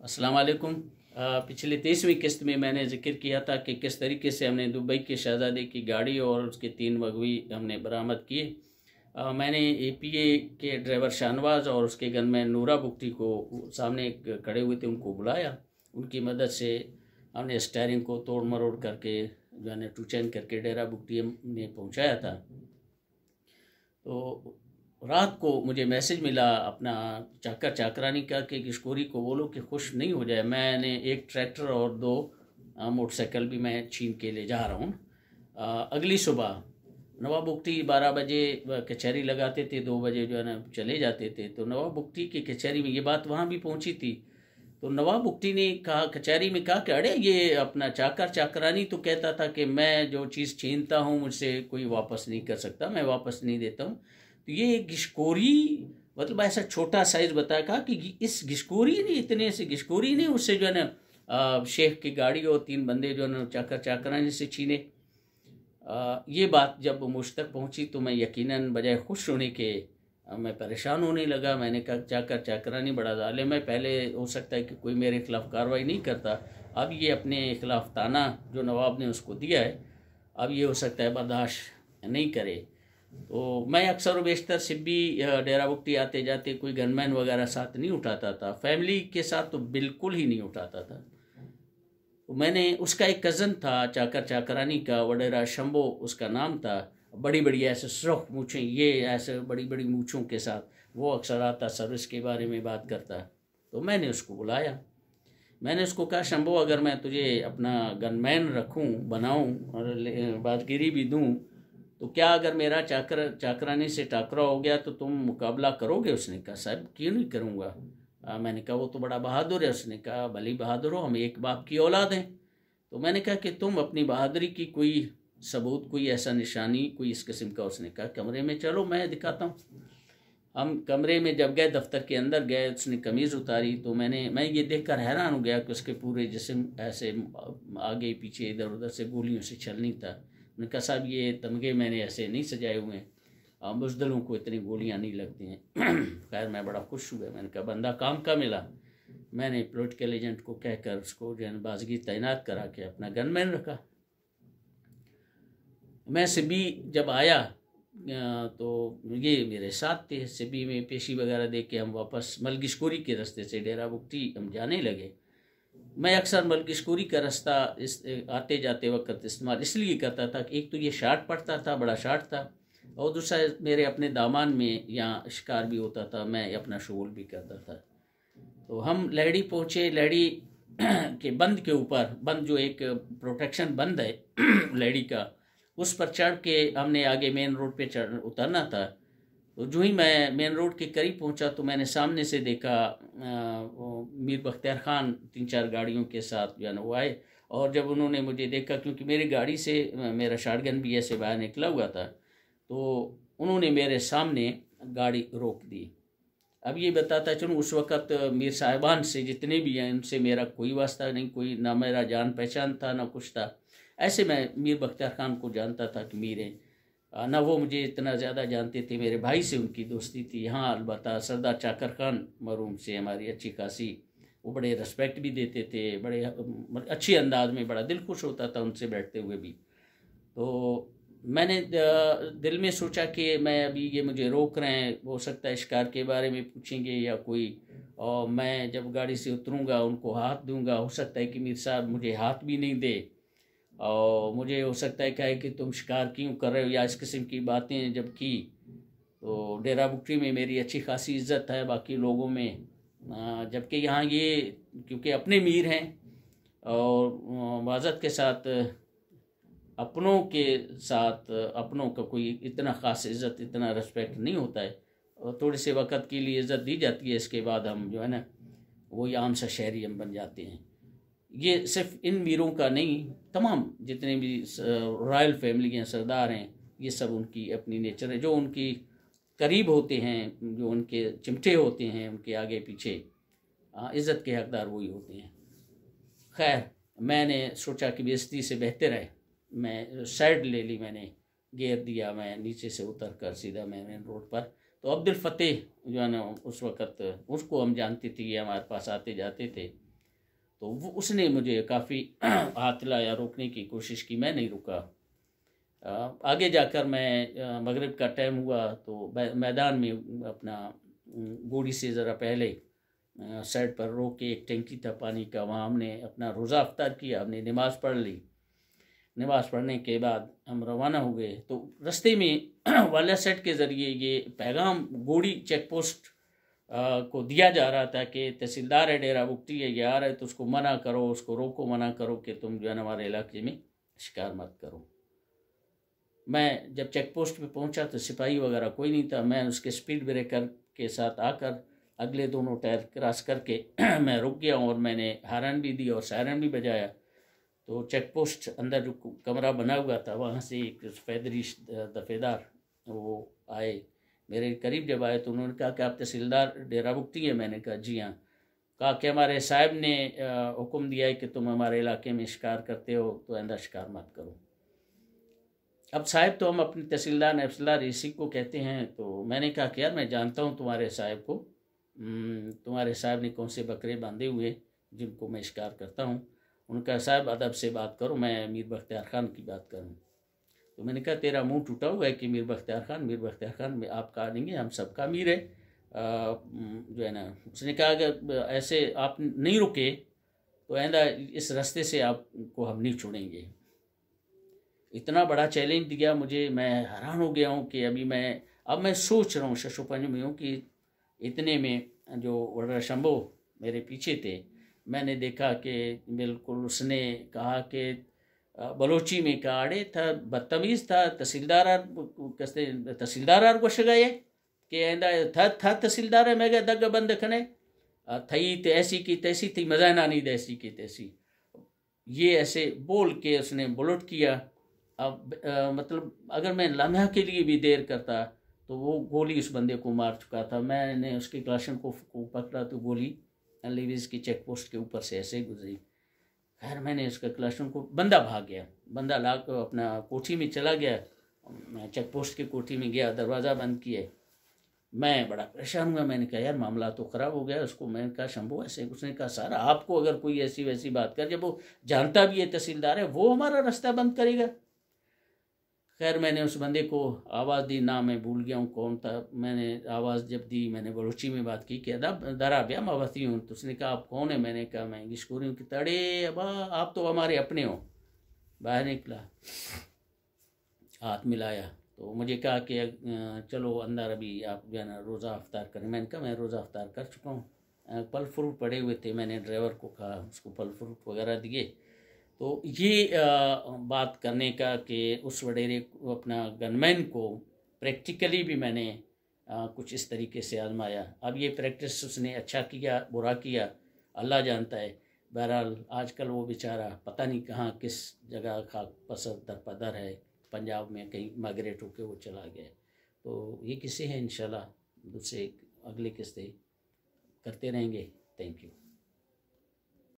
अस्सलाम वालेकुम। पिछले 23वीं किस्त में मैंने ज़िक्र किया था कि किस तरीके से हमने दुबई के शहज़ादे की गाड़ी और उसके 3 मगवी हमने बरामद किए। मैंने एपीए के ड्राइवर शाहनवाज़ और उसके गनमैन नूरा बुख्ती को सामने खड़े हुए थे, उनको बुलाया। उनकी मदद से हमने स्टीयरिंग को तोड़ मरोड़ करके जो है टू चैन करके डेरा बुख्ती में पहुँचाया था। तो रात को मुझे मैसेज मिला अपना चाकर चाकरानी का कि किशकोरी को बोलो कि खुश नहीं हो जाए। मैंने एक ट्रैक्टर और 2 मोटरसाइकिल भी मैं छीन के ले जा रहा हूँ। अगली सुबह नवाब बुख्ती 12 बजे कचहरी लगाते थे, 2 बजे जो है ना चले जाते थे। तो नवाब बुख्ती की कचहरी में ये बात वहाँ भी पहुँची थी। तो नवाब बुख्ती ने कहा, कचहरी में कहा कि अरे ये अपना चाकर चाकरानी तो कहता था कि मैं जो चीज़ छीनता हूँ मुझसे कोई वापस नहीं कर सकता, मैं वापस नहीं देता हूँ। तो ये घिसखोरी मतलब ऐसा छोटा साइज बताया, कहा कि इस घिसखोरी ने, इतने से घिसखोरी ने उससे जो है ना शेख की गाड़ी और 3 बंदे जो है ना चाकर चाकरानी से छीने। ये बात जब मुझ तक पहुँची तो मैं यकीनन बजाय खुश होने के मैं परेशान होने लगा। मैंने कहा चाकर चाकरानी बड़ा ज़ालिम है। पहले हो सकता है कि कोई मेरे खिलाफ़ कार्रवाई नहीं करता, अब ये अपने खिलाफ़ ताना जो नवाब ने उसको दिया है, अब ये हो सकता है बर्दाश्त नहीं करे। तो मैं अक्सर व बेशतर सिब्बी डेरा बुख्ती आते जाते कोई गनमैन वगैरह साथ नहीं उठाता था, फैमिली के साथ तो बिल्कुल ही नहीं उठाता था। तो मैंने उसका एक कज़न था चाकर चाकरानी का, वडेरा शंभो उसका नाम था। बड़ी बड़ी ऐसे सुर्ख मूछें, ये ऐसे बड़ी बड़ी मूछों के साथ वो अक्सर आता, सर्विस के बारे में बात करता। तो मैंने उसको बुलाया, मैंने उसको कहा शंभो अगर मैं तुझे अपना गनमैन रखूं, बनाऊं और बाजगिरी भी दूं तो क्या अगर मेरा चाकर चाकरानी से टाकरा हो गया तो तुम मुकाबला करोगे? उसने कहा साहब क्यों नहीं करूँगा। मैंने कहा वो तो बड़ा बहादुर है। उसने कहा भली बहादुर हो, हम एक बाप की औलाद हैं। तो मैंने कहा कि तुम अपनी बहादुरी की कोई सबूत, कोई ऐसा निशानी, कोई इस किस्म का। उसने कहा कमरे में चलो मैं दिखाता हूँ। हम कमरे में जब गए, दफ्तर के अंदर गए, उसने कमीज़ उतारी तो मैं ये देखकर हैरान हो गया कि उसके पूरे जिस्म ऐसे आगे पीछे इधर उधर से गोलियों से छलनी था। मैंने कहा साहब ये तमगे मैंने ऐसे नहीं सजाए हुए हैं, बुज़दिलों को इतनी गोलियां नहीं लगती हैं। खैर मैं बड़ा खुश हुआ। मैंने कहा बंदा काम का मिला। मैंने पॉलिटिकल एजेंट को कहकर उसको जो है बाजगी तैनात करा के अपना गनमैन रखा। मैं सिबी जब आया तो ये मेरे साथ थे। सिबी में पेशी वगैरह दे के हम वापस मलगिशकोरी के रास्ते से डेरा बुख्ती हम जाने लगे। मैं अक्सर मलगिशकोरी का रास्ता इस आते जाते वक्त इस्तेमाल इसलिए करता था कि एक तो ये शार्ट पड़ता था, बड़ा शार्ट था, और दूसरा मेरे अपने दामन में यहाँ शिकार भी होता था, मैं अपना शुगल भी करता था। तो हम लहड़ी पहुँचे। लहड़ी के बंद के ऊपर, बंद जो एक प्रोटेक्शन बंद है लहड़ी का, उस पर चढ़ के हमने आगे मेन रोड पे उतरना था। तो जो ही मैं मेन रोड के करीब पहुंचा तो मैंने सामने से देखा मीर बख्तियार खान 3-4 गाड़ियों के साथ जो है ना वो आए। और जब उन्होंने मुझे देखा, क्योंकि मेरी गाड़ी से मेरा शॉटगन भी ऐसे बाहर निकला हुआ था, तो उन्होंने मेरे सामने गाड़ी रोक दी। अब ये बताता चलूँ उस वक़्त मीर साहिबान से जितने भी हैं उनसे मेरा कोई वास्ता नहीं, कोई ना मेरा जान पहचान था ना कुछ था। ऐसे मैं मीर बख्तियार खान को जानता था कि मीर हैं, ना वो मुझे इतना ज़्यादा जानते थे। मेरे भाई से उनकी दोस्ती थी। हाँ अलबत्ता सरदार चाकर खान मरहूम से हमारी अच्छी खासी, वो बड़े रिस्पेक्ट भी देते थे, बड़े अच्छे अंदाज में, बड़ा दिल खुश होता था उनसे बैठते हुए भी। तो मैंने दिल में सोचा कि मैं अभी ये मुझे रोक रहे हैं, हो सकता है शिकार के बारे में पूछेंगे या कोई, और मैं जब गाड़ी से उतरूँगा उनको हाथ दूंगा, हो सकता है कि मीर साहब मुझे हाथ भी नहीं दे, और मुझे हो सकता है कहे कि तुम शिकार क्यों कर रहे हो या इस किस्म की बातें जब की। तो डेरा बुख्ती में मेरी अच्छी खासी इज्जत है बाकी लोगों में, जबकि यहाँ ये क्योंकि अपने मीर हैं और माज़त के साथ अपनों के साथ अपनों का कोई इतना ख़ास इज़्ज़त, इतना रिस्पेक्ट नहीं होता है, और थोड़े से वक़्त के लिए इज़्ज़त दी जाती है, इसके बाद हम जो है ना वही आम सा शहरी हम बन जाते हैं। ये सिर्फ इन मीरों का नहीं, तमाम जितने भी रॉयल फैमिली हैं, सरदार हैं, ये सब उनकी अपनी नेचर है। जो उनकी करीब होते हैं, जो उनके चिमटे होते हैं, उनके आगे पीछे इज़्ज़त के हकदार वही होते हैं। खैर मैंने सोचा कि बेइज्जती से बेहतर है, मैं साइड ले ली, मैंने गियर दिया, मैं नीचे से उतर कर सीधा मैं मेन रोड पर। तो अब्दुल फतेह जो है ना उस वक़्त, उसको हम जानते थे, ये हमारे पास आते जाते थे। तो वो उसने मुझे काफ़ी हाथ लाया, रोकने की कोशिश की, मैं नहीं रुका। आगे जाकर मैं मगरिब का टाइम हुआ तो मैदान में अपना गोड़ी से ज़रा पहले साइड पर रोक के एक टंकी था पानी का, वहाँ हमने अपना रोज़ा अफ्तार किया, हमने नमाज़ पढ़ ली। नमाज़ पढ़ने के बाद हम रवाना हो गए। तो रास्ते में वाला सेट के ज़रिए ये पैगाम गोड़ी चेक पोस्ट को दिया जा रहा था कि तहसीलदार है डेरा बुगटी है, ये आ रहा है तो उसको मना करो, उसको रोको, मना करो कि तुम जो है ना हमारे इलाके में शिकार मत करो। मैं जब चेक पोस्ट पे पहुंचा तो सिपाही वगैरह कोई नहीं था। मैं उसके स्पीड ब्रेकर के साथ आकर अगले दोनों टायर क्रॉस करके मैं रुक गया और मैंने हारन भी दी और सायरन भी बजाया। तो चेक पोस्ट अंदर जो कमरा बना हुआ था वहाँ से एक फैदरी दफेदार वो आए, मेरे करीब जब आए तो उन्होंने कहा कि आप तहसीलदार डेरा बुगटी है? मैंने कहा जी हाँ। कहा कि हमारे साहब ने हुक्म दिया है कि तुम हमारे इलाके में शिकार करते हो तो आइंदा शिकार मत करो। अब साहब तो हम अपने तहसीलदार नफसदार इसी को कहते हैं। तो मैंने कहा कि यार मैं जानता हूँ तुम्हारे साहब को, तुम्हारे साहब ने कौन से बकरे बांधे हुए जिनको मैं शिकार करता हूँ। उनका साहब अदब से बात करो, मैं मीर बख्तियार खान की बात करूँ। तो मैंने कहा तेरा मुंह टूटा हुआ है कि मीर बख्तियार खान आप कहा देंगे, हम सबका अमीर है जो है ना। उसने कहा अगर ऐसे आप नहीं रुके तो आइंदा इस रास्ते से आपको हम नहीं छोड़ेंगे। इतना बड़ा चैलेंज दिया मुझे, मैं हैरान हो गया हूँ कि अब मैं सोच रहा हूँ शशोपंज में हूँ कि इतने में जो वडरा शंभो मेरे पीछे थे, मैंने देखा कि बिल्कुल उसने कहा कि बलोची में कहा अड़े था बदतमीज़ था तहसीलदार गोश गए कि आइंदा था तहसीलदार है मैं गया दग बंद खने थई तो ऐसी की तैसी थी मजा ना नहीं ऐसी की तैसी, ये ऐसे बोल के उसने बुलेट किया। अब मतलब अगर मैं लम्हा के लिए भी देर करता तो वो गोली उस बंदे को मार चुका था। मैंने उसके क्लाशन को पकड़ा तो गोली लीविस की चेक पोस्ट के ऊपर से ऐसे गुजरी। खैर मैंने उसका क्लाशन को, बंदा भाग गया, बंदा ला कर अपना कोठी में चला गया, चेक पोस्ट की कोठी में गया, दरवाज़ा बंद किए। मैं बड़ा परेशान हुआ, मैंने कहा यार मामला तो ख़राब हो गया। उसको मैंने कहा शंभू ऐसे, उसने कहा सर आपको अगर कोई ऐसी वैसी बात कर, जब वो जानता भी है तहसीलदार है, वो हमारा रास्ता बंद करेगा। खैर मैंने उस बंदे को आवाज़ दी, ना मैं भूल गया हूँ कौन था। मैंने आवाज़ जब दी, मैंने बलोची में बात की कि अदब दरा ब्या मवती हूँ। तो उसने कहा आप कौन है? मैंने कहा मैं गिशकोरी हूँ। कि तड़े अबा आप तो हमारे अपने हो। बाहर निकला, हाथ मिलाया तो मुझे कहा कि चलो अंदर, अभी आप जो है ना रोज़ा अफ्तार करें। मैंने कहा मैं रोज़ा अफ्तार कर चुका हूँ। फल फ्रूट पड़े हुए थे, मैंने ड्राइवर को कहा, उसको फल फ्रूट वगैरह दिए। तो ये बात करने का कि उस वडेरे अपना गनमैन को प्रैक्टिकली भी मैंने कुछ इस तरीके से आजमाया। अब ये प्रैक्टिस उसने अच्छा किया बुरा किया अल्लाह जानता है। बहरहाल आजकल वो बेचारा पता नहीं कहाँ किस जगह खाक पसर दरपदर है, पंजाब में कहीं माइग्रेट होकर वो चला गया। तो ये किस्से हैं, इंशाल्लाह दूसरे अगले किस्से करते रहेंगे। Thank you.